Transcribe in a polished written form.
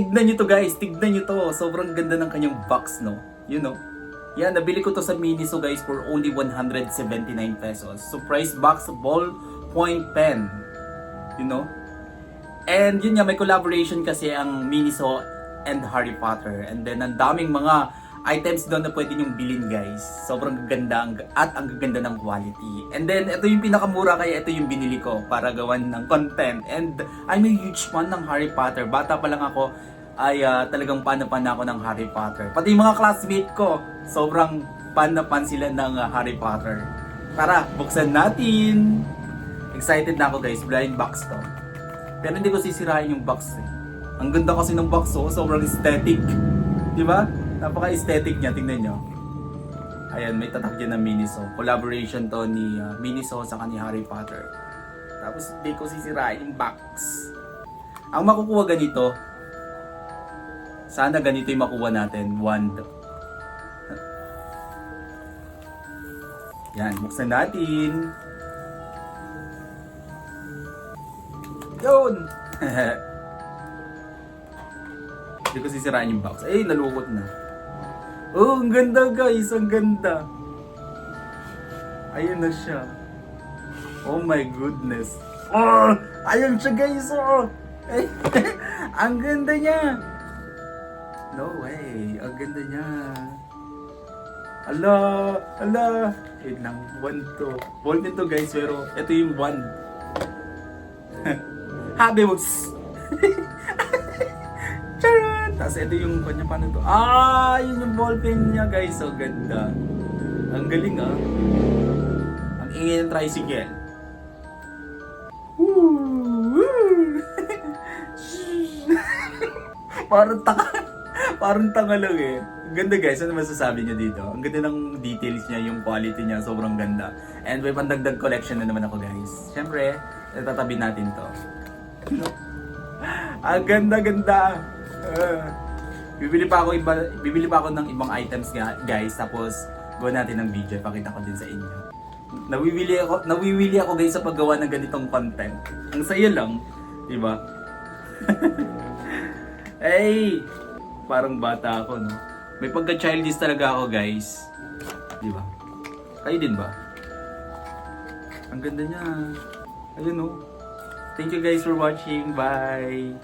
Tignan nyo to guys, tignan nyo to. Sobrang ganda ng kanyang box, no? You know? Yan, nabili ko to sa Miniso guys for only 179 pesos. Surprise box ballpoint pen. You know? And yun nga, may collaboration kasi ang Miniso and Harry Potter. And then, ang daming mga items doon na pwede nyong bilhin guys. Sobrang ganda at ang gaganda ng quality. And then, ito yung pinakamura kaya ito yung binili ko para gawan ng content. And I'm a huge fan ng Harry Potter. Bata pa lang ako ay talagang fan na fan ako ng Harry Potter. Pati yung mga classmate ko, sobrang fan na fan sila ng Harry Potter. Tara, buksan natin! Excited na ako guys, blind box to. Pero hindi ko sisirain yung box eh. Ang ganda kasi ng box oh, sobrang aesthetic. Diba? Napaka-aesthetic niya, tingnan nyo. Ayan, may tatak dyan ng Miniso. Collaboration to ni Miniso sa ni Harry Potter. Tapos hindi ko sisirain yung box. Ang makukuha ganito, sana ganito yung makuha natin. Wand. Yan, buksan natin. Yun! Hindi ko sisirain yung box. Eh, nalukot na. Oh, ang ganda guys, ang ganda. Ayun na siya. Oh my goodness. Oh, ayun siya guys. Oh. Ang ganda niya. No way, ang ganda niya. Ala, ala. Wait lang, one to. Bolt nito guys, pero ito yung one. Habibuks. Charan! Tapos ito yung kanya paano to. Ah, yun yung ballpen niya guys. So ganda. Ang galing ah. Ang ingay ng tricycle. Woo! Parang tanga. Parang tanga lang eh. Ang ganda guys. Ano masasabi niyo dito? Ang ganda ng details niya. Yung quality niya. Sobrang ganda. And may pandagdag collection na naman ako guys. Siyempre, tatabi natin to. Ang ganda-ganda. Bibili pa ako ng ibang items guys, tapos gawa natin ng video, pakita ko din sa inyo. Nawiwili ako guys sa paggawa ng ganitong content. Ang saya lang, 'di ba? Hey, parang bata ako, no. May pagka-childish talaga ako, guys. 'Di ba? Kayo din ba? Ang ganda niya. Ayun, no. Thank you guys for watching. Bye.